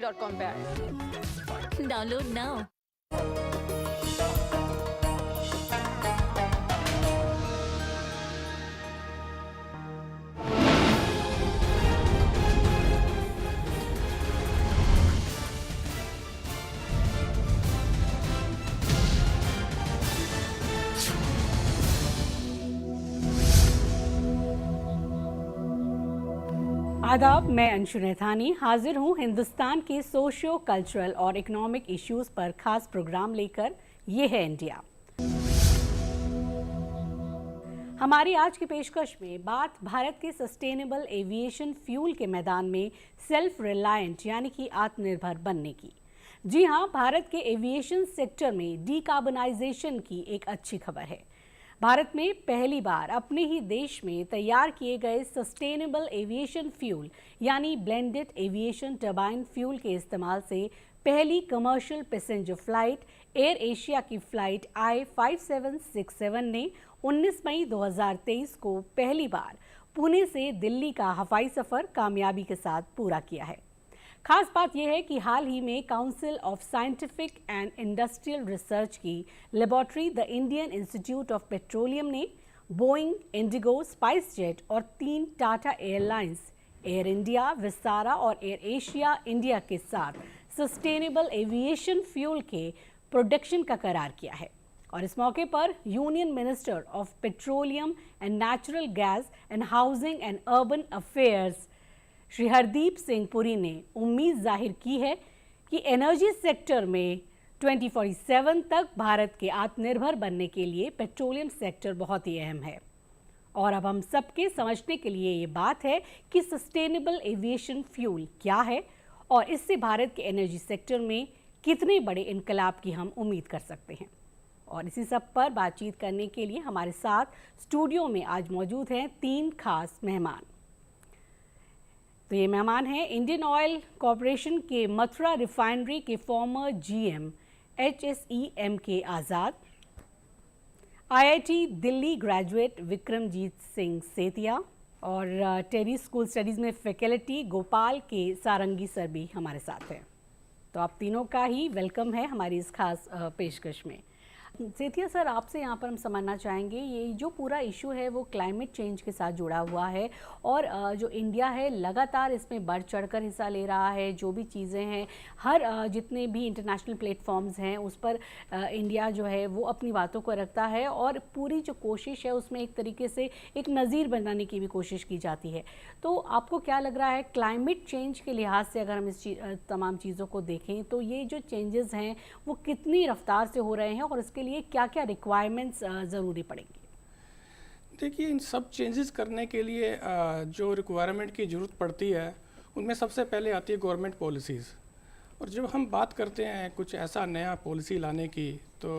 .com पे आए। Download now. आदाब, मैं अंशु नैथानी हाजिर हूँ हिंदुस्तान के सोशियो कल्चरल और इकोनॉमिक इश्यूज पर खास प्रोग्राम लेकर। ये है इंडिया। हमारी आज की पेशकश में बात भारत के सस्टेनेबल एविएशन फ्यूल के मैदान में सेल्फ रिलायंट यानी कि आत्मनिर्भर बनने की। जी हाँ, भारत के एविएशन सेक्टर में डीकार्बनाइजेशन की एक अच्छी खबर है। भारत में पहली बार अपने ही देश में तैयार किए गए सस्टेनेबल एविएशन फ्यूल यानी ब्लेंडेड एविएशन टरबाइन फ्यूल के इस्तेमाल से पहली commercial passenger flight air Asia की फ्लाइट I5767 ने 19 मई 2023 को पहली बार पुणे से दिल्ली का हवाई सफर कामयाबी के साथ पूरा किया है। खास बात यह है कि हाल ही में Council of Scientific and Industrial Research की laboratory the Indian Institute of Petroleum ने बोइंग, इंडिगो, स्पाइसजेट और 3 टाटा एयरलाइंस एयर इंडिया, विस्तारा और एयर एशिया इंडिया के साथ सस्टेनेबल एविएशन फ्यूल के प्रोडक्शन का करार किया है। और इस मौके पर Union Minister of Petroleum and Natural Gas and Housing and Urban Affairs Shri Hardeep Singh Puri ने उम्मीद जाहिर की है कि एनर्जी सेक्टर में 2047 तक भारत के आत्मनिर्भर बनने के लिए पेट्रोलियम सेक्टर बहुत ही अहम है। और अब हम सबके समझने के लिए ये बात है कि सस्टेनेबल एविएशन फ्यूल क्या है और इससे भारत के एनर्जी सेक्टर में कितने बड़े इनकलाब की हम उम्मीद कर सकते हैं। और इसी सब पर बातचीत करने के लिए हमारे साथ स्टूडियो में आज मौजूद हैं 3 खास मेहमान। तो ये मेहमान हैं इंडियन ऑयल कॉरपोरेशन के मथुरा रिफाइनरी के फॉर्मर GM HSE MK आज़ाद, IIT दिल्ली ग्रेजुएट विक्रमजीत सिंह सेतिया और टेरी स्कूल स्टडीज़ में फैकल्टी गोपाल के सारंगी सर भी हमारे साथ हैं। तो आप तीनों का ही वेलकम है हमारी इस खास पेशकश में। सेतिया सर, आपसे यहाँ पर हम समझना चाहेंगे, ये जो पूरा इशू है वो क्लाइमेट चेंज के साथ जुड़ा हुआ है और जो इंडिया है लगातार इसमें बढ़ चढ़कर हिस्सा ले रहा है। जो भी चीज़ें हैं, हर जितने भी इंटरनेशनल प्लेटफॉर्म्स हैं उस पर इंडिया जो है वो अपनी बातों को रखता है और पूरी जो कोशिश है उसमें एक तरीके से एक नज़ीर बनाने की भी कोशिश की जाती है। तो आपको क्या लग रहा है क्लाइमेट चेंज के लिहाज से, अगर हम इस तमाम चीज़ों को देखें तो ये जो चेंजेस हैं वो कितनी रफ्तार से हो रहे हैं और इसके लिए क्या क्या रिक्वायरमेंट्स ज़रूरी पड़ेंगी? देखिए, इन सब चेंजेस करने के लिए जो रिक्वायरमेंट की ज़रूरत पड़ती है उनमें सबसे पहले आती है गवर्नमेंट पॉलिसीज़। और जब हम बात करते हैं कुछ ऐसा नया पॉलिसी लाने की, तो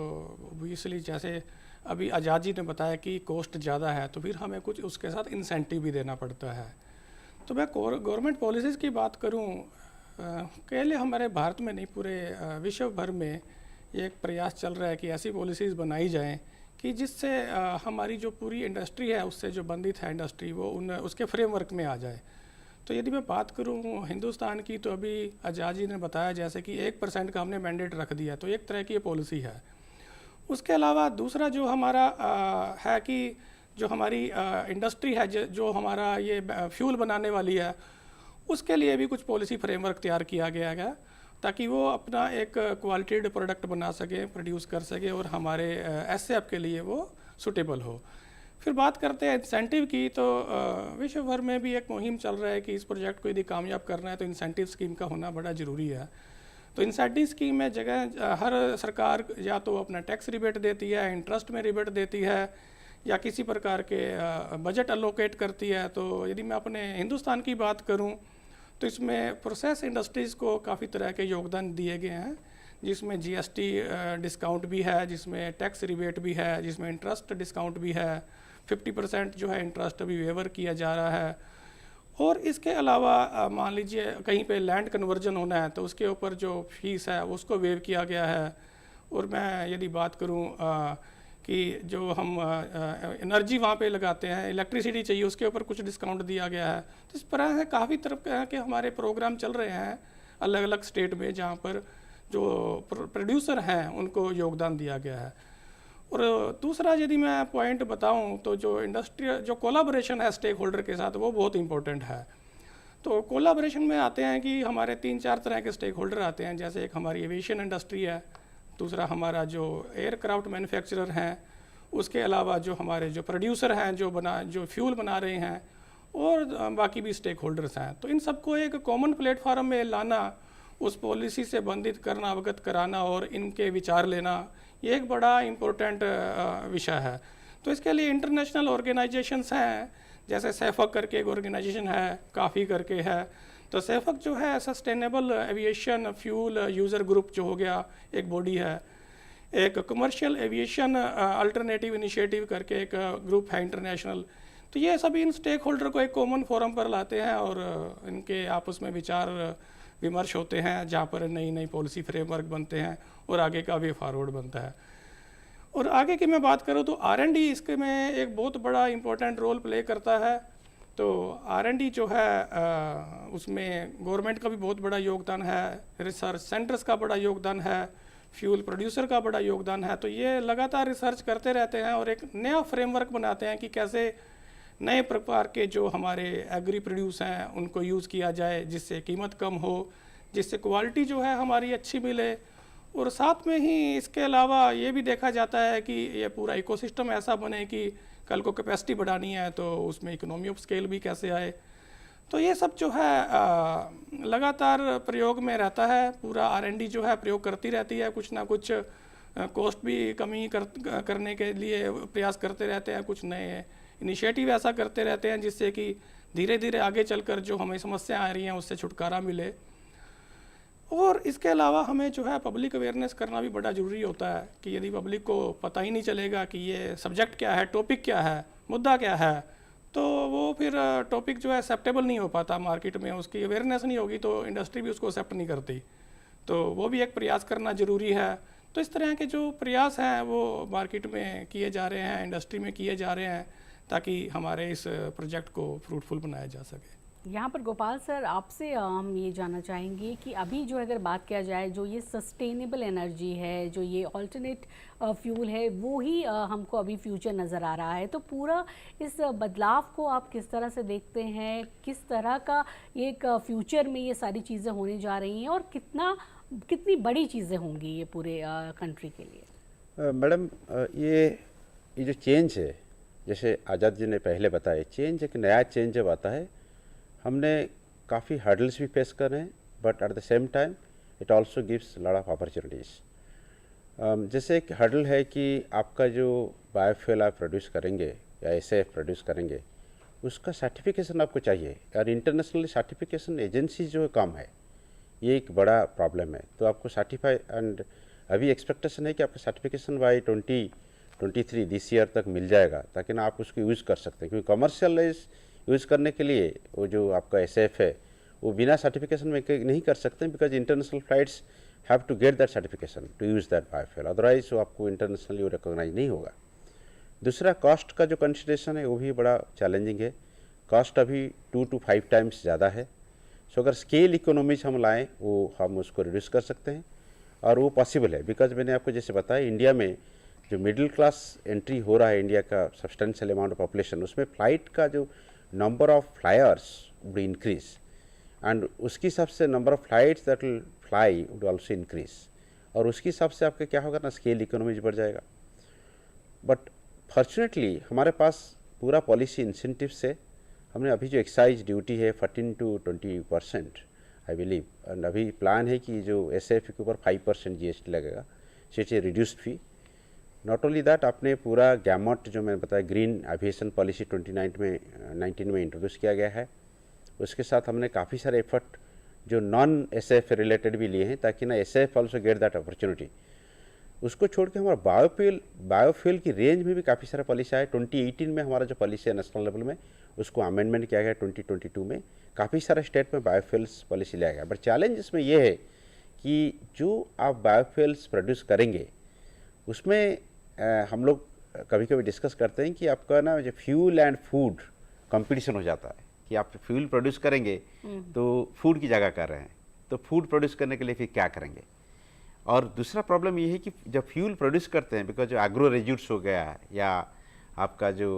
ऑब्वियसली जैसे अभी आज़ाद जी ने बताया कि कॉस्ट ज़्यादा है, तो फिर हमें कुछ उसके साथ इंसेंटिव भी देना पड़ता है। तो मैं गवर्नमेंट पॉलिसीज़ की बात करूँ, पहले हमारे भारत में नहीं पूरे विश्व भर में ये एक प्रयास चल रहा है कि ऐसी पॉलिसीज़ बनाई जाएं कि जिससे हमारी जो पूरी इंडस्ट्री है, उससे जो बंधित है इंडस्ट्री, वो उसके फ्रेमवर्क में आ जाए। तो यदि मैं बात करूं हिंदुस्तान की, तो अभी आज़ाद जी ने बताया जैसे कि 1% का हमने मैंडेट रख दिया, तो एक तरह की ये पॉलिसी है। उसके अलावा दूसरा जो हमारा है कि जो हमारी इंडस्ट्री है, जो हमारा ये फ्यूल बनाने वाली है, उसके लिए भी कुछ पॉलिसी फ्रेमवर्क तैयार किया गया है ताकि वो अपना एक क्वालिटीड प्रोडक्ट बना सके, प्रोड्यूस कर सके और हमारे SAF के लिए वो सूटेबल हो। फिर बात करते हैं इंसेंटिव की, तो विश्व भर में भी एक मुहिम चल रहा है कि इस प्रोजेक्ट को यदि कामयाब करना है तो इंसेंटिव स्कीम का होना बड़ा ज़रूरी है। तो इंसेंटिव स्कीम में जगह हर सरकार या तो अपना टैक्स रिबेट देती है, इंटरेस्ट में रिबेट देती है, या किसी प्रकार के बजट अलोकेट करती है। तो यदि मैं अपने हिंदुस्तान की बात करूँ तो इसमें प्रोसेस इंडस्ट्रीज़ को काफ़ी तरह के योगदान दिए गए हैं, जिसमें GST डिस्काउंट भी है, जिसमें टैक्स रिबेट भी है, जिसमें इंटरेस्ट डिस्काउंट भी है। 50% जो है इंटरेस्ट अभी वेवर किया जा रहा है। और इसके अलावा मान लीजिए कहीं पे लैंड कन्वर्जन होना है तो उसके ऊपर जो फीस है उसको वेव किया गया है। और मैं यदि बात करूँ कि जो हम एनर्जी वहाँ पे लगाते हैं, इलेक्ट्रिसिटी चाहिए, उसके ऊपर कुछ डिस्काउंट दिया गया है। तो इस तरह से काफ़ी तरह के हमारे प्रोग्राम चल रहे हैं अलग अलग स्टेट में जहाँ पर जो प्रोड्यूसर हैं उनको योगदान दिया गया है। और दूसरा यदि मैं पॉइंट बताऊं तो जो इंडस्ट्री जो कोलाबोरेशन है स्टेक होल्डर के साथ वो बहुत इंपॉर्टेंट है। तो कोलाबोरेशन में आते हैं कि हमारे 3-4 तरह के स्टेक होल्डर आते हैं, जैसे एक हमारी एविएशन इंडस्ट्री है, दूसरा हमारा जो एयरक्राफ्ट मैन्युफैक्चरर हैं, उसके अलावा जो हमारे जो प्रोड्यूसर हैं जो फ्यूल बना रहे हैं, और बाकी भी स्टेक होल्डर्स हैं। तो इन सबको एक कॉमन प्लेटफार्म में लाना, उस पॉलिसी से बंधित करना, अवगत कराना और इनके विचार लेना, ये एक बड़ा इम्पोर्टेंट विषय है। तो इसके लिए इंटरनेशनल ऑर्गेनाइजेशंस हैं, जैसे सेफक करके एक ऑर्गेनाइजेशन है, काफ़ी करके है। तो सेफक जो है sustainable aviation fuel user group जो हो गया एक बॉडी है। एक कमर्शियल एविएशन अल्टरनेटिव इनिशिएटिव करके एक ग्रुप है इंटरनेशनल। तो ये सभी इन स्टेक होल्डर को एक कॉमन फोरम पर लाते हैं और इनके आपस में विचार विमर्श होते हैं, जहाँ पर नई नई पॉलिसी फ्रेमवर्क बनते हैं और आगे का वे फॉरवर्ड बनता है। और आगे की मैं बात करूँ तो R&D इसके में एक बहुत बड़ा इम्पोर्टेंट रोल प्ले करता है। तो R&D जो है उसमें गवर्नमेंट का भी बहुत बड़ा योगदान है, रिसर्च सेंटर्स का बड़ा योगदान है, फ्यूल प्रोड्यूसर का बड़ा योगदान है। तो ये लगातार रिसर्च करते रहते हैं और एक नया फ्रेमवर्क बनाते हैं कि कैसे नए प्रकार के जो हमारे एग्री प्रोड्यूस हैं उनको यूज़ किया जाए, जिससे कीमत कम हो, जिससे क्वालिटी जो है हमारी अच्छी मिले। और साथ में ही इसके अलावा ये भी देखा जाता है कि ये पूरा इकोसिस्टम ऐसा बने कि कल को कैपेसिटी बढ़ानी है तो उसमें इकोनॉमी ऑफ स्केल भी कैसे आए। तो ये सब जो है लगातार प्रयोग में रहता है। पूरा R&D जो है प्रयोग करती रहती है, कुछ ना कुछ कॉस्ट भी कमी करने के लिए प्रयास करते रहते हैं, कुछ नए इनिशिएटिव ऐसा करते रहते हैं जिससे कि धीरे धीरे आगे चलकर जो हमें समस्याएं आ रही हैं उससे छुटकारा मिले। और इसके अलावा हमें जो है पब्लिक अवेयरनेस करना भी बड़ा ज़रूरी होता है कि यदि पब्लिक को पता ही नहीं चलेगा कि ये सब्जेक्ट क्या है, टॉपिक क्या है, मुद्दा क्या है, तो वो फिर टॉपिक जो है एक्सेप्टेबल नहीं हो पाता मार्केट में, उसकी अवेयरनेस नहीं होगी तो इंडस्ट्री भी उसको एक्सेप्ट नहीं करती। तो वो भी एक प्रयास करना ज़रूरी है। तो इस तरह के जो प्रयास हैं वो मार्केट में किए जा रहे हैं, इंडस्ट्री में किए जा रहे हैं, ताकि हमारे इस प्रोजेक्ट को फ्रूटफुल बनाया जा सके। यहाँ पर गोपाल सर आपसे हम ये जानना चाहेंगे कि अभी जो अगर बात किया जाए जो ये सस्टेनेबल एनर्जी है, जो ये ऑल्टरनेट फ्यूल है, वो ही हमको अभी फ्यूचर नज़र आ रहा है। तो पूरा इस बदलाव को आप किस तरह से देखते हैं, किस तरह का एक फ्यूचर में ये सारी चीज़ें होने जा रही हैं और कितनी बड़ी चीज़ें होंगी ये पूरे कंट्री के लिए? मैडम ये जो चेंज है, जैसे आज़ाद जी ने पहले बताया, चेंज एक नया चेंज जब आता है हमने काफ़ी हर्डल्स भी फेस कर रहे हैं, but at the same time it also gives lot of opportunities. जैसे एक हर्डल है कि आपका जो बायोफ्यूल आप प्रोड्यूस करेंगे या SAF प्रोड्यूस करेंगे उसका सर्टिफिकेशन आपको चाहिए, और इंटरनेशनल सर्टिफिकेशन एजेंसी जो काम है ये एक बड़ा प्रॉब्लम है। तो आपको सर्टिफाई, एंड अभी एक्सपेक्टेशन है कि आपका सर्टिफिकेशन बाई 2023 दिस ईयर तक मिल जाएगा, ताकि ना आप उसको यूज़ कर सकते हैं। क्योंकि कमर्शियलाइज यूज़ करने के लिए वो जो आपका SAF है वो बिना सर्टिफिकेशन में नहीं कर सकते, because international flights have to get that certification to use that biofuel, otherwise वो आपको इंटरनेशनली वो रिकॉग्नाइज नहीं होगा। दूसरा, कॉस्ट का जो कंसिडरेशन है वो भी बड़ा चैलेंजिंग है। कॉस्ट अभी 2 to 5 टाइम्स ज़्यादा है। सो अगर स्केल इकोनॉमीज हम लाएँ वो हम उसको रिड्यूस कर सकते हैं, और वो पॉसिबल है। बिकॉज मैंने आपको जैसे बताया, इंडिया में जो मिडिल क्लास एंट्री हो रहा है, इंडिया का सब्सटेंशियल अमाउंट ऑफ पॉपुलेशन, उसमें फ़्लाइट का जो number of flyers would increase, and उसके हिसाब से number of flights that will fly would also increase, और उसके हिसाब से आपका क्या होगा ना, स्केल इकोनॉमीज बढ़ जाएगा। बट फॉर्चुनेटली हमारे पास पूरा पॉलिसी इंसेंटिव से हमने अभी जो एक्साइज ड्यूटी है 14 to 20% आई बिलीव, एंड अभी प्लान है कि जो SAF के ऊपर 5% GST लगेगा, it's a reduced fee. Not only that, आपने पूरा गैमट जो मैंने बताया ग्रीन एविएशन पॉलिसी 2019 में इंट्रोड्यूस किया गया है। उसके साथ हमने काफ़ी सारे एफर्ट जो नॉन SAF रिलेटेड भी लिए हैं, ताकि ना SAF also get that opportunity. उसको छोड़ के हमारा बायोफ्यूल की रेंज में भी काफ़ी सारा पॉलिसी आया। 2018 में हमारा जो पॉलिसी है नेशनल लेवल में, उसको अमेंडमेंट किया गया। 2022 में काफ़ी सारे स्टेट में बायोफ्यूल्स पॉलिसी लाया गया। बट चैलेंज इसमें यह है कि जो आप बायोफ्यूल्स प्रोड्यूस करेंगे उसमें हम लोग कभी कभी डिस्कस करते हैं कि आपका ना जो फ्यूल एंड फूड कंपटीशन हो जाता है, कि आप फ्यूल प्रोड्यूस करेंगे तो फूड की जगह कर रहे हैं, तो फूड प्रोड्यूस करने के लिए फिर क्या करेंगे। और दूसरा प्रॉब्लम ये है कि जब फ्यूल प्रोड्यूस करते हैं, बिकॉज जो एग्रो रेज्यूट्स हो गया या आपका जो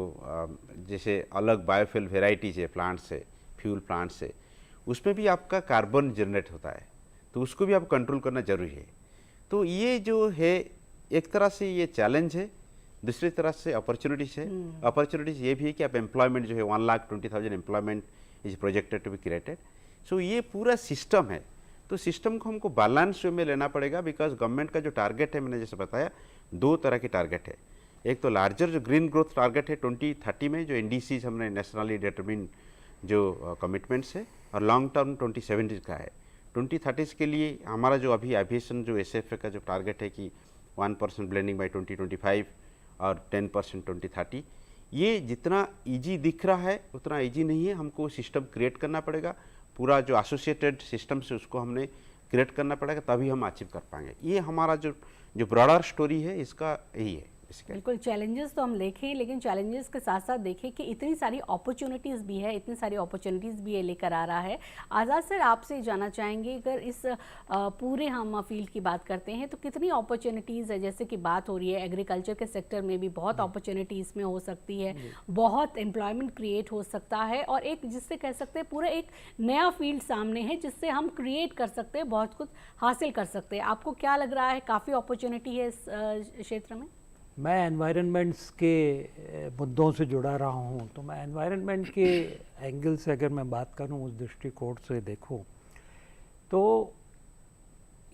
जैसे अलग बायोफ्यूल वेराइटीज है प्लांट से, फ्यूल प्लांट से, उसमें भी आपका कार्बन जनरेट होता है, तो उसको भी आप कंट्रोल करना जरूरी है। तो ये जो है एक तरह से ये चैलेंज है, दूसरी तरह से अपॉर्चुनिटीज है। अपॉर्चुनिटीज ये भी है कि आप एम्प्लॉयमेंट जो है 1,20,000 employment is projected to be created. So ये पूरा सिस्टम है, तो सिस्टम को हमको बैलेंस वे में लेना पड़ेगा, बिकॉज गवर्नमेंट का जो टारगेट है, मैंने जैसे बताया 2 तरह के टारगेट है। एक तो लार्जर जो ग्रीन ग्रोथ टारगेट है 2030 में, जो NDCs हमने नेशनली डिटरमिन जो कमिटमेंट्स है, और लॉन्ग टर्म 2070 का है। 2030 के लिए हमारा जो अभी एविएशन जो SFA का जो टारगेट है कि 1% ब्लेंडिंग बाई 2025 और 10% 2030, ये जितना ईजी दिख रहा है उतना ईजी नहीं है। हमको सिस्टम क्रिएट करना पड़ेगा, पूरा जो एसोसिएटेड सिस्टम से उसको हमने क्रिएट करना पड़ेगा, तभी हम अचीव कर पाएंगे। ये हमारा जो ब्रॉडर स्टोरी है इसका यही है। बिल्कुल, चैलेंजेस तो हम देखें, लेकिन चैलेंजेस के साथ साथ देखें कि इतनी सारी अपॉर्चुनिटीज़ भी है, इतनी सारी अपॉर्चुनिटीज़ भी ये लेकर आ रहा है। आज़ाद सर, आपसे जानना चाहेंगे, अगर इस पूरे हम फील्ड की बात करते हैं तो कितनी अपॉर्चुनिटीज़ है? जैसे कि बात हो रही है एग्रीकल्चर के सेक्टर में भी बहुत अपॉर्चुनिटीज़ में हो सकती है, बहुत एम्प्लॉयमेंट क्रिएट हो सकता है, और एक जिससे कह सकते हैं पूरा एक नया फील्ड सामने है जिससे हम क्रिएट कर सकते हैं, बहुत कुछ हासिल कर सकते हैं। आपको क्या लग रहा है, काफ़ी अपॉर्चुनिटी है इस क्षेत्र में? मैं एनवायरनमेंट्स के मुद्दों से जुड़ा रहा हूँ, तो मैं एनवायरनमेंट के एंगल से अगर मैं बात करूँ, उस दृष्टिकोण से देखूँ, तो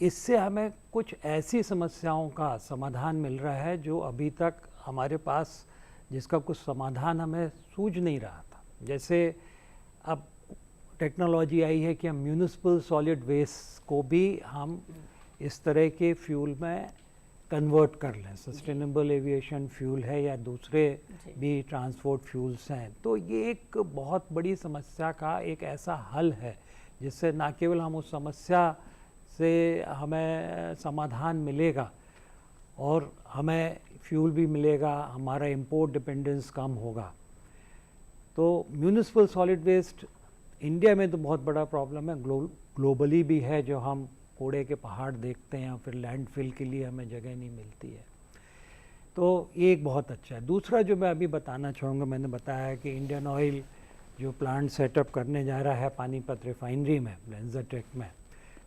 इससे हमें कुछ ऐसी समस्याओं का समाधान मिल रहा है जो अभी तक हमारे पास, जिसका कुछ समाधान हमें सूझ नहीं रहा था। जैसे अब टेक्नोलॉजी आई है कि हम म्यूनिसिपल सॉलिड वेस्ट को भी हम इस तरह के फ्यूल में कन्वर्ट कर लें, सस्टेनेबल एविएशन फ्यूल है या दूसरे भी ट्रांसपोर्ट फ्यूल्स हैं। तो ये एक बहुत बड़ी समस्या का एक ऐसा हल है जिससे ना केवल हम उस समस्या से हमें समाधान मिलेगा और हमें फ्यूल भी मिलेगा, हमारा इंपोर्ट डिपेंडेंस कम होगा। तो म्यूनिसिपल सॉलिड वेस्ट इंडिया में तो बहुत बड़ा प्रॉब्लम है, ग्लोबली भी है, जो हम कूड़े के पहाड़ देखते हैं, फिर लैंडफिल के लिए हमें जगह नहीं मिलती है। तो ये एक बहुत अच्छा है। दूसरा जो मैं अभी बताना चाहूँगा, मैंने बताया कि इंडियन ऑयल जो प्लांट सेटअप करने जा रहा है पानीपत रिफाइनरी में, लेंजरटेक में,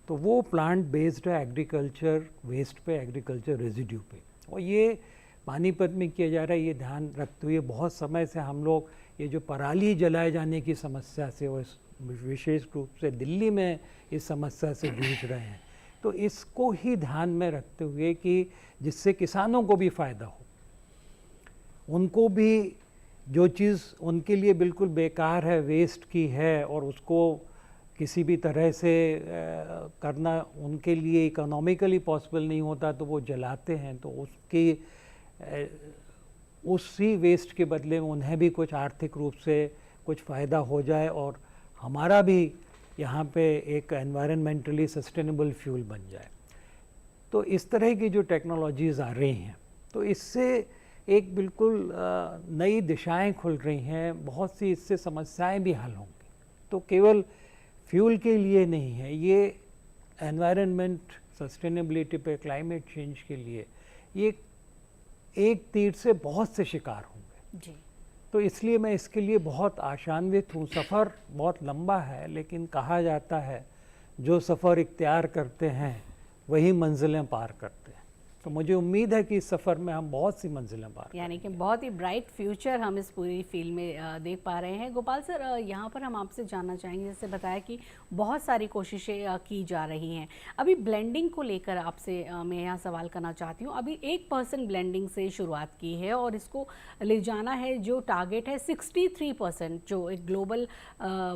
तो वो प्लांट बेस्ड है एग्रीकल्चर वेस्ट पे, एग्रीकल्चर रेजिड्यू पे, और ये पानीपत में किया जा रहा है। ये ध्यान रखते हुए बहुत समय से हम लोग ये जो पराली जलाए जाने की समस्या से, और विशेष रूप से दिल्ली में इस समस्या से जूझ रहे हैं, तो इसको ही ध्यान में रखते हुए कि जिससे किसानों को भी फ़ायदा हो, उनको भी जो चीज़ उनके लिए बिल्कुल बेकार है, वेस्ट की है, और उसको किसी भी तरह से करना उनके लिए इकोनॉमिकली पॉसिबल नहीं होता, तो वो जलाते हैं। तो उसी वेस्ट के बदले में उन्हें भी कुछ आर्थिक रूप से कुछ फ़ायदा हो जाए, और हमारा भी यहाँ पे एक एनवायरनमेंटली सस्टेनेबल फ्यूल बन जाए। तो इस तरह की जो टेक्नोलॉजीज़ आ रही हैं, तो इससे एक बिल्कुल नई दिशाएं खुल रही हैं, बहुत सी इससे समस्याएं भी हल होंगी। तो केवल फ्यूल के लिए नहीं है ये, एनवायरनमेंट सस्टेनेबिलिटी पे, क्लाइमेट चेंज के लिए ये एक तीर से बहुत से शिकार होंगे जी। तो इसलिए मैं इसके लिए बहुत आशान्वित हूँ। सफ़र बहुत लंबा है, लेकिन कहा जाता है जो सफ़र इख्तियार करते हैं वही मंजिलें पार करते हैं। तो मुझे उम्मीद है कि इस सफ़र में हम बहुत सी मंजिलें पार, यानी कि बहुत ही ब्राइट फ्यूचर हम इस पूरी फील्ड में देख पा रहे हैं। गोपाल सर, यहाँ पर हम आपसे जानना चाहेंगे, जैसे बताया कि बहुत सारी कोशिशें की जा रही हैं। अभी ब्लेंडिंग को लेकर आपसे मैं यहाँ सवाल करना चाहती हूँ। अभी 1% ब्लेंडिंग से शुरुआत की है और इसको ले जाना है, जो टारगेट है 63%, जो एक ग्लोबल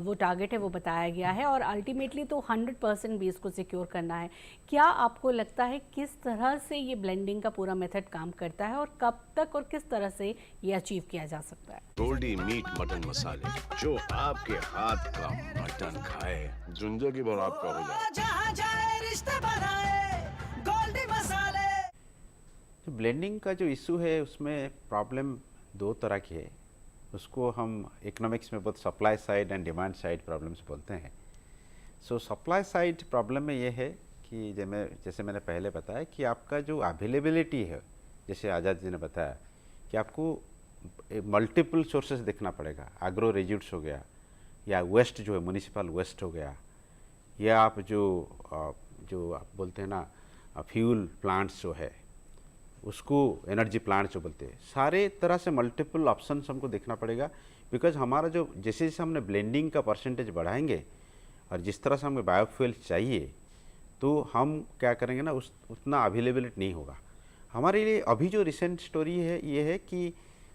वो टारगेट है वो बताया गया है, और अल्टीमेटली तो 100% भी इसको सिक्योर करना है। क्या आपको लगता है किस तरह से ये ब्लेंडिंग का पूरा मेथड काम करता है, और कब तक और किस तरह से ये अचीव किया जा सकता है? गोल्डी मीट मटन मसाले, जो आपके हाथ का मटन खाए जिंदगी भर आपका हो जाए। जहाँ जाए रिश्ते बनाए गोल्डी मसाले। तो ब्लेंडिंग का जो इशू है उसमें प्रॉब्लम 2 तरह की है। उसको हम इकोनॉमिक्स में बहुत supply side and demand side problems बोलते हैं। सो सप्लाई साइड प्रॉब्लम में ये है कि जैसे मैंने पहले बताया कि आपका जो अवेलेबिलिटी है, जैसे आज़ाद जी ने बताया कि आपको मल्टीपल सोर्सेज देखना पड़ेगा। एग्रो रेजिड्यूट्स हो गया, या वेस्ट जो है म्यूनिसिपल वेस्ट हो गया, या आप जो आप बोलते हैं ना फ्यूल प्लांट्स जो है उसको एनर्जी प्लांट्स जो बोलते हैं, सारे तरह से मल्टीपल ऑप्शंस हमको देखना पड़ेगा। बिकॉज हमारा जो जैसे जैसे हमने ब्लेंडिंग का परसेंटेज बढ़ाएंगे और जिस तरह से हमें बायोफ्यूल चाहिए, तो हम क्या करेंगे ना उतना अवेलेबिलिटी नहीं होगा हमारे लिए। अभी जो रिसेंट स्टोरी है ये है कि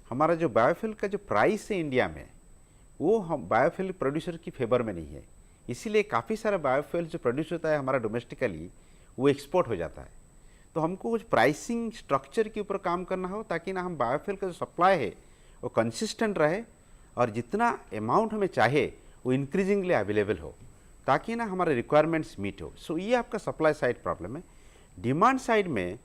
हमारा जो बायोफ्यूल का जो प्राइस है इंडिया में, वो हम बायोफ्यूल प्रोड्यूसर की फेवर में नहीं है। इसीलिए काफ़ी सारा बायोफ्यूल जो प्रोड्यूस होता है हमारा डोमेस्टिकली, वो एक्सपोर्ट हो जाता है। तो हमको कुछ प्राइसिंग स्ट्रक्चर के ऊपर काम करना हो ताकि ना हम बायोफ्यूल का जो सप्लाई है वो कंसिस्टेंट रहे और जितना अमाउंट हमें चाहे वो इंक्रीजिंगली अवेलेबल हो, ताकि ना हमारे रिक्वायरमेंट्स मीट हो। सो ये आपका सप्लाई साइड प्रॉब्लम है। डिमांड साइड में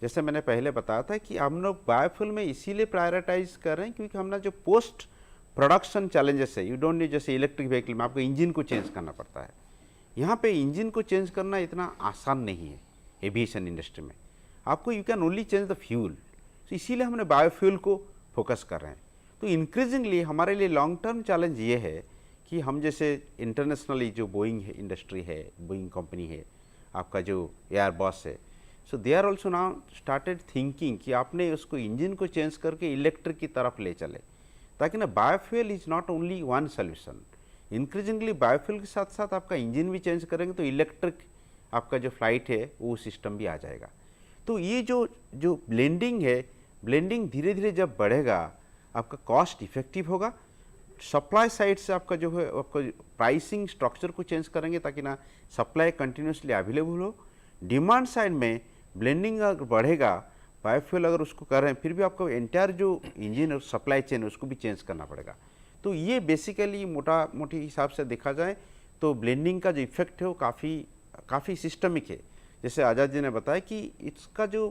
जैसे मैंने पहले बताया था कि हम लोग बायोफ्यूल में इसीलिए प्रायोरिटाइज कर रहे हैं क्योंकि हम ना जो पोस्ट प्रोडक्शन चैलेंजेस है, यू डोंट नीड, जैसे इलेक्ट्रिक व्हीकल में आपको इंजन को चेंज करना पड़ता है, यहाँ पे इंजन को चेंज करना इतना आसान नहीं है एविएशन इंडस्ट्री में। आपको you can only change the fuel. तो इसीलिए हमने बायोफ्यूल को फोकस कर रहे हैं। तो इंक्रीजिंगली हमारे लिए लॉन्ग टर्म चैलेंज ये है कि हम जैसे इंटरनेशनली जो बोइंग है इंडस्ट्री है, बोइंग कंपनी है, आपका जो एयरबस है, so they are also now started thinking कि आपने उसको इंजन को चेंज करके इलेक्ट्रिक की तरफ ले चले, ताकि ना biofuel is not only one solution. Increasingly biofuel के साथ साथ आपका इंजन भी चेंज करेंगे तो इलेक्ट्रिक आपका जो फ्लाइट है वो सिस्टम भी आ जाएगा। तो ये जो ब्लेंडिंग है, ब्लेंडिंग धीरे धीरे जब बढ़ेगा आपका कॉस्ट इफेक्टिव होगा। सप्लाई साइड से आपका जो है आपका प्राइसिंग स्ट्रक्चर को चेंज करेंगे ताकि ना सप्लाई कंटिन्यूसली अवेलेबल हो। डिमांड साइड में ब्लेंडिंग अगर बढ़ेगा, बायोफ्यूल अगर उसको कर रहे हैं, फिर भी आपको एंटायर जो इंजन और सप्लाई चेन उसको भी चेंज करना पड़ेगा। तो ये बेसिकली मोटी हिसाब से देखा जाए तो ब्लेंडिंग का जो इफेक्ट है वो काफ़ी सिस्टमिक है। जैसे आज़ाद जी ने बताया कि इसका जो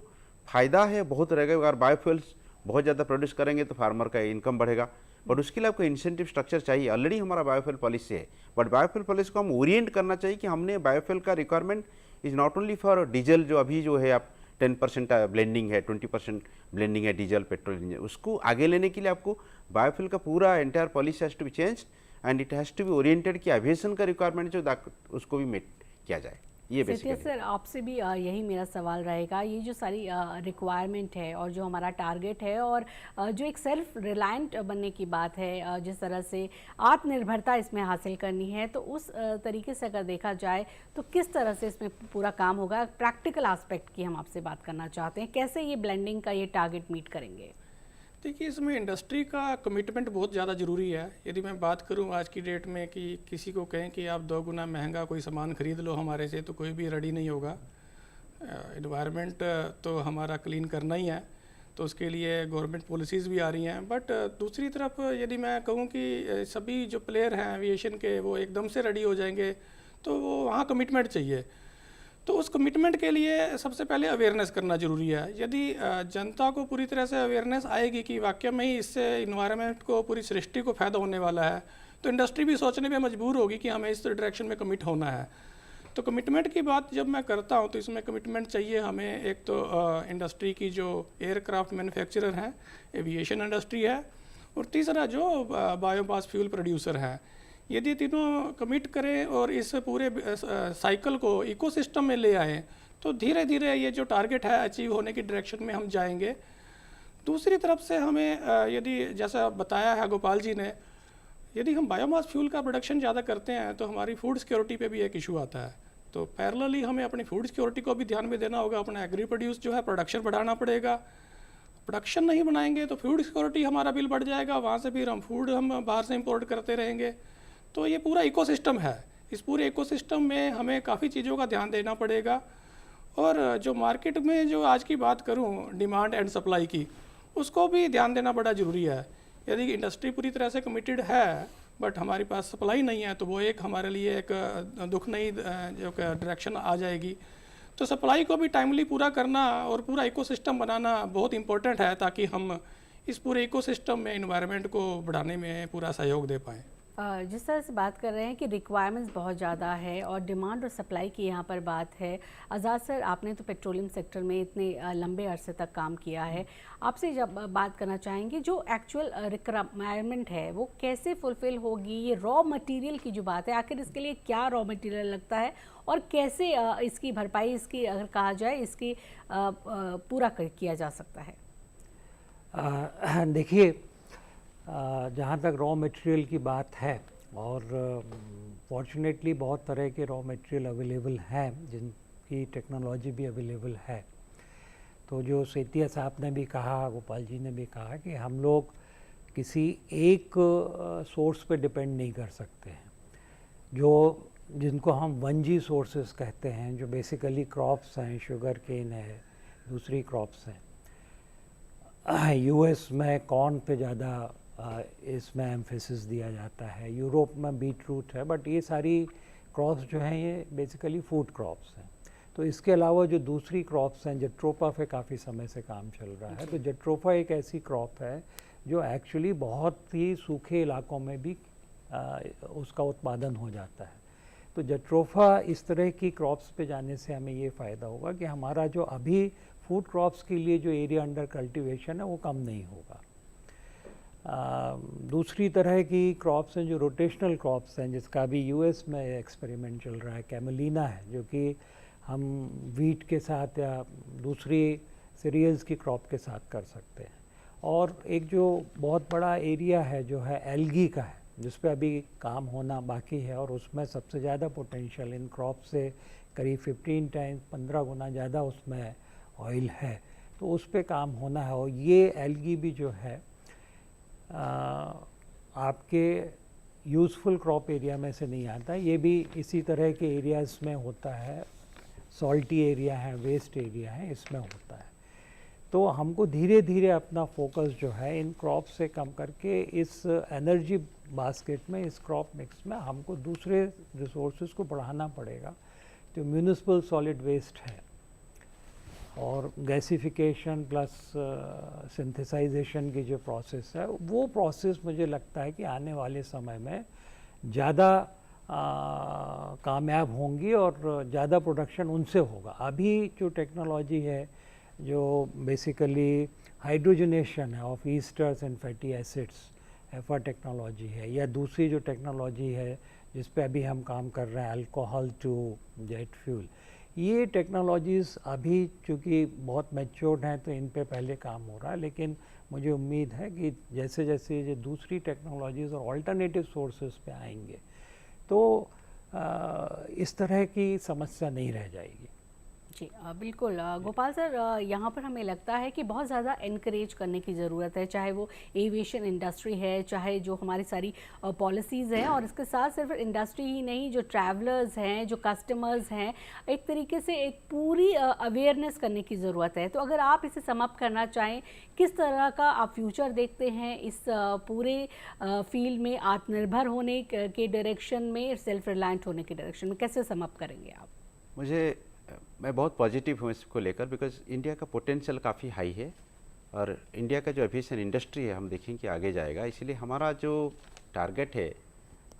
फ़ायदा है बहुत रहेगा। अगर बायोफ्यूल्स बहुत ज़्यादा प्रोड्यूस करेंगे तो फार्मर का इनकम बढ़ेगा, बट उसके लिए आपको इंसेंटिव स्ट्रक्चर चाहिए। ऑलरेडी हमारा बायोफ्यूल पॉलिसी है, बट बायोफ्यूल पॉलिसी को हम ओरिएंट करना चाहिए कि हमने बायोफ्यूल का requirement is not only for diesel, जो अभी जो है आप 10% ब्लेंडिंग है, 20% ब्लेंडिंग है डीजल पेट्रोल इंजन, उसको आगे लेने के लिए आपको बायोफ्यूल का पूरा entire policy has to be change and it has to be oriented कि एविएशन का रिक्वायरमेंट जो उसको भी मीट किया जाए। ये बेसिकली सर आपसे भी यही मेरा सवाल रहेगा, ये जो सारी रिक्वायरमेंट है और जो हमारा टारगेट है और जो एक सेल्फ रिलायंट बनने की बात है, जिस तरह से आत्मनिर्भरता इसमें हासिल करनी है, तो उस तरीके से अगर देखा जाए तो किस तरह से इसमें पूरा काम होगा? प्रैक्टिकल एस्पेक्ट की हम आपसे बात करना चाहते हैं, कैसे ये ब्लेंडिंग का ये टारगेट मीट करेंगे? देखिए, इसमें इंडस्ट्री का कमिटमेंट बहुत ज़्यादा ज़रूरी है। यदि मैं बात करूं आज की डेट में कि किसी को कहें कि आप 2 गुना महंगा कोई सामान ख़रीद लो हमारे से, तो कोई भी रेडी नहीं होगा। एनवायरनमेंट तो हमारा क्लीन करना ही है, तो उसके लिए गवर्नमेंट पॉलिसीज़ भी आ रही हैं। बट दूसरी तरफ यदि मैं कहूं कि सभी जो प्लेयर हैं एविएशन के वो एकदम से रेडी हो जाएंगे, तो वो वहाँ कमिटमेंट चाहिए। तो उस कमिटमेंट के लिए सबसे पहले अवेयरनेस करना ज़रूरी है। यदि जनता को पूरी तरह से अवेयरनेस आएगी कि वाकई में ही इससे इन्वायरमेंट को, पूरी सृष्टि को फ़ायदा होने वाला है, तो इंडस्ट्री भी सोचने पे मजबूर होगी कि हमें इस डायरेक्शन में कमिट होना है। तो कमिटमेंट की बात जब मैं करता हूँ तो इसमें कमिटमेंट चाहिए हमें। एक तो इंडस्ट्री की जो एयरक्राफ्ट मैन्युफैक्चरर हैं, एविएशन इंडस्ट्री है, और तीसरा जो बायोमास फ्यूल प्रोड्यूसर हैं। यदि तीनों कमिट करें और इस पूरे साइकिल को इकोसिस्टम में ले आएँ, तो धीरे धीरे ये जो टारगेट है अचीव होने की डायरेक्शन में हम जाएंगे। दूसरी तरफ से हमें यदि जैसा बताया है गोपाल जी ने, यदि हम बायोमास फ्यूल का प्रोडक्शन ज़्यादा करते हैं तो हमारी फूड सिक्योरिटी पे भी एक इशू आता है। तो पैरेलली हमें अपनी फूड सिक्योरिटी को भी ध्यान में देना होगा। अपना एग्री प्रोड्यूस जो है प्रोडक्शन बढ़ाना पड़ेगा। प्रोडक्शन नहीं बनाएंगे तो फूड सिक्योरिटी हमारा बिल बढ़ जाएगा, वहाँ से फिर हम बाहर से इम्पोर्ट करते रहेंगे। तो ये पूरा इकोसिस्टम है। इस पूरे इकोसिस्टम में हमें काफ़ी चीज़ों का ध्यान देना पड़ेगा। और जो मार्केट में जो आज की बात करूं डिमांड एंड सप्लाई की, उसको भी ध्यान देना बड़ा ज़रूरी है। यदि इंडस्ट्री पूरी तरह से कमिटेड है बट हमारे पास सप्लाई नहीं है, तो वो एक हमारे लिए एक दुख नहीं जो डायरेक्शन आ जाएगी। तो सप्लाई को भी टाइमली पूरा करना और पूरा इकोसिस्टम बनाना बहुत इम्पोर्टेंट है, ताकि हम इस पूरे इकोसिस्टम में एनवायरनमेंट को बढ़ाने में पूरा सहयोग दे पाएँ। जिस तरह से बात कर रहे हैं कि रिक्वायरमेंट्स बहुत ज़्यादा है और डिमांड और सप्लाई की यहाँ पर बात है। आज़ाद सर, आपने तो पेट्रोलियम सेक्टर में इतने लंबे अरसे तक काम किया है, आपसे जब बात करना चाहेंगे जो एक्चुअल रिक्वायरमेंट है वो कैसे फुलफ़िल होगी? ये रॉ मटेरियल की जो बात है, आखिर इसके लिए क्या रॉ मटेरियल लगता है और कैसे इसकी भरपाई, इसकी अगर कहा जाए, इसकी पूरा किया जा सकता है? देखिए, जहाँ तक रॉ मटेरियल की बात है, और फॉर्चुनेटली बहुत तरह के रॉ मटेरियल अवेलेबल हैं जिनकी टेक्नोलॉजी भी अवेलेबल है। तो जो सेतिया साहब ने भी कहा, गोपाल जी ने भी कहा कि हम लोग किसी एक सोर्स पे डिपेंड नहीं कर सकते हैं। जिनको हम 1G सोर्सेस कहते हैं, जो बेसिकली क्रॉप्स हैं, शुगर केन है, दूसरी क्रॉप्स हैं। यूएस में कॉर्न पे ज़्यादा इसमें एम्फेसिस दिया जाता है, यूरोप में बीट रूट है, बट ये सारी क्रॉप्स जो हैं ये बेसिकली फूड क्रॉप्स हैं। तो इसके अलावा जो दूसरी क्रॉप्स हैं, जट्रोफा पे काफ़ी समय से काम चल रहा है। तो जट्रोफा एक ऐसी क्रॉप है जो एक्चुअली बहुत ही सूखे इलाकों में भी उसका उत्पादन हो जाता है। तो जट्रोफा इस तरह की क्रॉप्स पे जाने से हमें ये फ़ायदा होगा कि हमारा जो अभी फूड क्रॉप्स के लिए जो एरिया अंडर कल्टीवेशन है वो कम नहीं होगा। दूसरी तरह की क्रॉप्स हैं जो रोटेशनल क्रॉप्स हैं, जिसका भी यूएस में एक्सपेरिमेंट चल रहा है, कैमेलिना है, जो कि हम वीट के साथ या दूसरी सीरियल्स की क्रॉप के साथ कर सकते हैं। और एक जो बहुत बड़ा एरिया है जो है एल्गी का है, जिस पे अभी काम होना बाकी है, और उसमें सबसे ज़्यादा पोटेंशियल इन क्रॉप से करीब 15 टाइम्स 15 गुना ज़्यादा उसमें ऑयल है। तो उस पे काम होना है। और ये एल्गी भी जो है आपके यूज़फुल क्रॉप एरिया में से नहीं आता, ये भी इसी तरह के एरियाज़ में होता है। सॉल्टी एरिया है, वेस्ट एरिया है, इसमें होता है। तो हमको धीरे धीरे अपना फोकस जो है इन क्रॉप से कम करके इस एनर्जी बास्केट में, इस क्रॉप मिक्स में हमको दूसरे रिसोर्सेज को बढ़ाना पड़ेगा। तो म्यूनिसिपल सॉलिड वेस्ट है और गैसिफिकेशन प्लस सिंथेसाइजेशन की जो प्रोसेस है, वो प्रोसेस मुझे लगता है कि आने वाले समय में ज़्यादा कामयाब होंगी और ज़्यादा प्रोडक्शन उनसे होगा। अभी जो टेक्नोलॉजी है, जो बेसिकली हाइड्रोजनेशन है of esters and fatty acids, एफा टेक्नोलॉजी है, या दूसरी जो टेक्नोलॉजी है जिस पे अभी हम काम कर रहे हैं, अल्कोहल टू जेट फ्यूल, ये टेक्नोलॉजीज़ अभी चूँकि बहुत मैच्योर्ड हैं तो इन पे पहले काम हो रहा है। लेकिन मुझे उम्मीद है कि जैसे जैसे ये दूसरी टेक्नोलॉजीज़ और अल्टरनेटिव सोर्सेज पे आएंगे तो इस तरह की समस्या नहीं रह जाएगी। जी बिल्कुल गोपाल सर, यहाँ पर हमें लगता है कि बहुत ज़्यादा इनकरेज करने की ज़रूरत है, चाहे वो एविएशन इंडस्ट्री है, चाहे जो हमारी सारी पॉलिसीज़ हैं, और इसके साथ सिर्फ इंडस्ट्री ही नहीं, जो ट्रैवलर्स हैं, जो कस्टमर्स हैं, एक तरीके से एक पूरी अवेयरनेस करने की ज़रूरत है। तो अगर आप इसे सम अप करना चाहें, किस तरह का आप फ्यूचर देखते हैं इस पूरे फील्ड में, आत्मनिर्भर होने के डायरेक्शन में, सेल्फ रिलायंट होने के डायरेक्शन में, कैसे सम अप करेंगे आप? मैं बहुत पॉजिटिव हूँ इसको लेकर, बिकॉज इंडिया का पोटेंशियल काफ़ी हाई है और इंडिया का जो एविएशन इंडस्ट्री है हम देखें कि आगे जाएगा। इसलिए हमारा जो टारगेट है,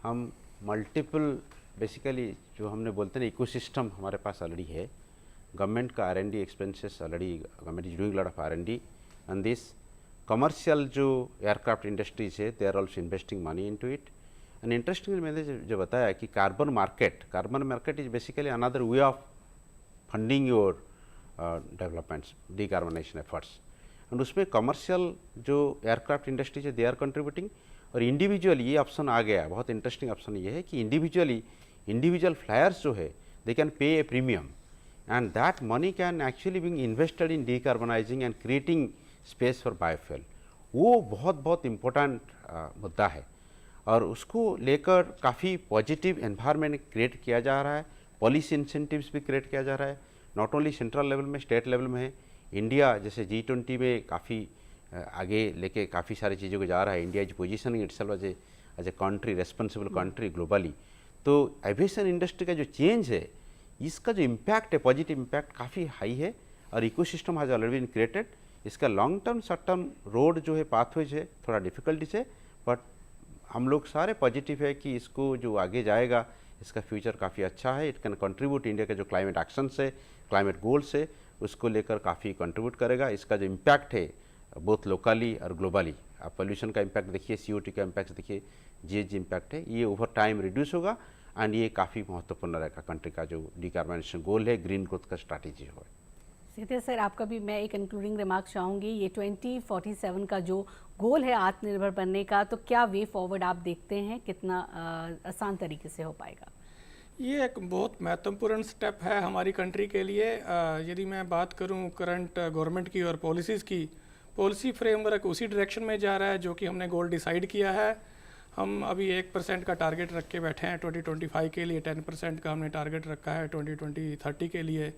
हम मल्टीपल बेसिकली जो हमने बोलते हैं इकोसिस्टम हमारे पास ऑलरेडी है। गवर्नमेंट का R&D expenses already, government is doing lot of R&D on this. Commercial जो एयरक्राफ्ट इंडस्ट्रीज है, they are also investing money into it. And interestingly मैंने जो बताया कि carbon market is basically another way of funding your developments, decarbonisation efforts. And उसमें commercial जो aircraft industries है, they are contributing. और इंडिविजुअली ये ऑप्शन आ गया, बहुत इंटरेस्टिंग ऑप्शन ये है कि इंडिविजुअल फ्लायर्स जो है, they can pay a premium and that money can actually being invested in decarbonising and creating space for biofuel. वो बहुत इम्पोर्टेंट मुद्दा है और उसको लेकर काफ़ी पॉजिटिव एनवायरनमेंट क्रिएट किया जा रहा है। पॉलिसी इंसेंटिव्स भी क्रिएट किया जा रहा है, नॉट ओनली सेंट्रल लेवल में, स्टेट लेवल में है। इंडिया जैसे G20 में काफ़ी आगे लेके काफ़ी सारी चीज़ों को जा रहा है। India is positioning itself as a country, responsible country globally. तो एविएशन इंडस्ट्री का जो चेंज है, इसका जो इम्पैक्ट है, पॉजिटिव इम्पैक्ट काफ़ी हाई है और ecosystem has already been created. इसका long term, short term road जो है, पाथवेज है, थोड़ा डिफिकल्टीज है, बट हम लोग सारे पॉजिटिव है कि इसको जो आगे जाएगा इसका फ्यूचर काफ़ी अच्छा है। इट कैन कंट्रीब्यूट, इंडिया के जो क्लाइमेट एक्शन से, क्लाइमेट गोल से, उसको लेकर काफ़ी कंट्रीब्यूट करेगा। इसका जो इम्पैक्ट है बोथ लोकली और ग्लोबली, आप पोल्यूशन का इम्पैक्ट देखिए, CO2 का इम्पैक्ट देखिए, GHG इम्पैक्ट है, ये ओवर टाइम रिड्यूस होगा एंड ये काफ़ी महत्वपूर्ण रहेगा कंट्री का जो डिकार्बोनाइजेशन गोल है, ग्रीन ग्रोथ का स्ट्रैटेजी हो। सीधे सर, आपका भी मैं एक कंक्लूडिंग रिमार्क चाहूँगी। ये 2047 का जो गोल है आत्मनिर्भर बनने का, तो क्या वे फॉरवर्ड आप देखते हैं, कितना आसान तरीके से हो पाएगा? ये एक बहुत महत्वपूर्ण स्टेप है हमारी कंट्री के लिए। यदि मैं बात करूं करंट गवर्नमेंट की और पॉलिसीज़ की, पॉलिसी फ्रेमवर्क उसी डायरेक्शन में जा रहा है जो कि हमने गोल डिसाइड किया है। हम अभी 1% का टारगेट रख के बैठे हैं 2025 के लिए, 10% का हमने टारगेट रखा है 2020-30 के लिए।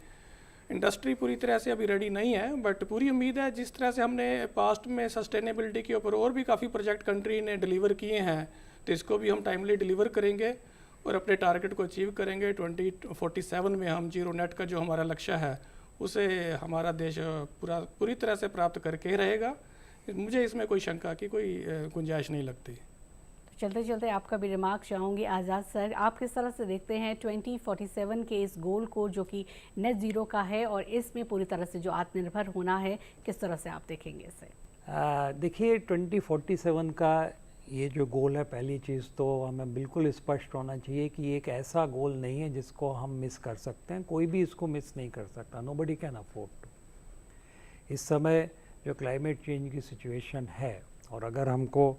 इंडस्ट्री पूरी तरह से अभी रेडी नहीं है, बट पूरी उम्मीद है जिस तरह से हमने पास्ट में सस्टेनेबिलिटी के ऊपर और भी काफ़ी प्रोजेक्ट कंट्री ने डिलीवर किए हैं, तो इसको भी हम टाइमली डिलीवर करेंगे और अपने टारगेट को अचीव करेंगे। 2047 में हम जीरो नेट का जो हमारा लक्ष्य है उसे हमारा देश पूरी तरह से प्राप्त करके रहेगा। मुझे इसमें कोई शंका की कोई गुंजाइश नहीं लगती। चलते चलते आपका भी रिमार्क चाहूँगी आज़ाद सर, आप किस तरह से देखते हैं 2047 के इस गोल को जो कि नेट ज़ीरो का है, और इसमें पूरी तरह से जो आत्मनिर्भर होना है, किस तरह से आप देखेंगे इसे? देखिए 2047 का ये जो गोल है, पहली चीज़ तो हमें बिल्कुल स्पष्ट होना चाहिए कि ये एक ऐसा गोल नहीं है जिसको हम मिस कर सकते हैं। कोई भी इसको मिस नहीं कर सकता, नोबडी कैन अफोर्ड टू। इस समय जो क्लाइमेट चेंज की सिचुएशन है, और अगर हमको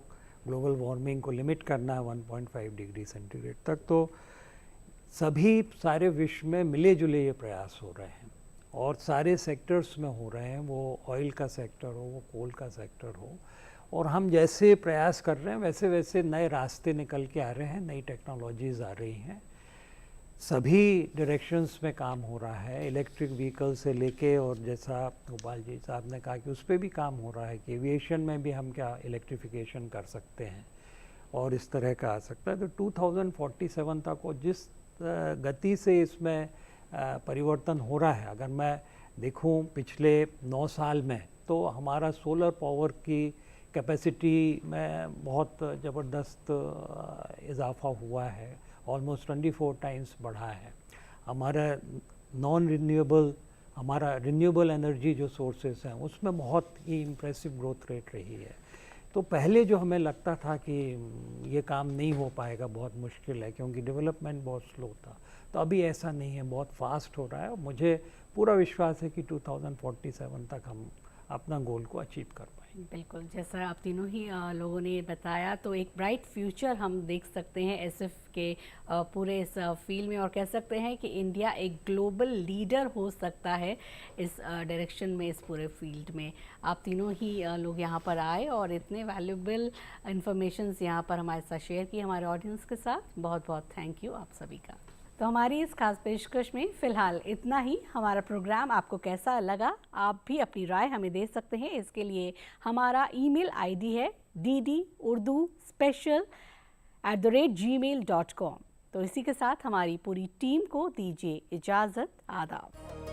ग्लोबल वार्मिंग को लिमिट करना है 1.5 डिग्री सेंटीग्रेड तक, तो सभी सारे विश्व में मिले जुले ये प्रयास हो रहे हैं और सारे सेक्टर्स में हो रहे हैं, वो ऑयल का सेक्टर हो, वो कोल का सेक्टर हो। और हम जैसे प्रयास कर रहे हैं वैसे वैसे नए रास्ते निकल के आ रहे हैं, नई टेक्नोलॉजीज़ आ रही हैं, सभी डायरेक्शंस में काम हो रहा है, इलेक्ट्रिक व्हीकल से लेके, और जैसा गोपाल जी साहब ने कहा कि उस पर भी काम हो रहा है कि एविएशन में भी हम क्या इलेक्ट्रिफिकेशन कर सकते हैं और इस तरह का आ सकता है। तो 2047 तक को जिस गति से इसमें परिवर्तन हो रहा है, अगर मैं देखूं पिछले 9 साल में, तो हमारा सोलर पावर की कैपेसिटी में बहुत ज़बरदस्त इजाफा हुआ है, ऑलमोस्ट 24 टाइम्स बढ़ा है। हमारा नॉन रिन्यूएबल, हमारा रिन्यूएबल एनर्जी जो सोर्सेस हैं उसमें बहुत ही इम्प्रेसिव ग्रोथ रेट रही है। तो पहले जो हमें लगता था कि ये काम नहीं हो पाएगा, बहुत मुश्किल है क्योंकि डेवलपमेंट बहुत स्लो था, तो अभी ऐसा नहीं है, बहुत फास्ट हो रहा है। और मुझे पूरा विश्वास है कि 2047 तक हम अपना गोल को अचीव कर पाएंगे। बिल्कुल, जैसा आप तीनों ही लोगों ने बताया, तो एक ब्राइट फ्यूचर हम देख सकते हैं SF के पूरे इस फील्ड में, और कह सकते हैं कि इंडिया एक ग्लोबल लीडर हो सकता है इस डायरेक्शन में, इस पूरे फील्ड में। आप तीनों ही लोग यहाँ पर आए और इतने वैल्यूबल इन्फॉर्मेशंस यहाँ पर हमारे साथ शेयर की हमारे ऑडियंस के साथ। बहुत बहुत थैंक यू आप सभी का। तो हमारी इस खास पेशकश में फ़िलहाल इतना ही। हमारा प्रोग्राम आपको कैसा लगा, आप भी अपनी राय हमें दे सकते हैं। इसके लिए हमारा ईमेल ID है ddurduspecial@gmail.com। तो इसी के साथ हमारी पूरी टीम को दीजिए इजाज़त। आदाब।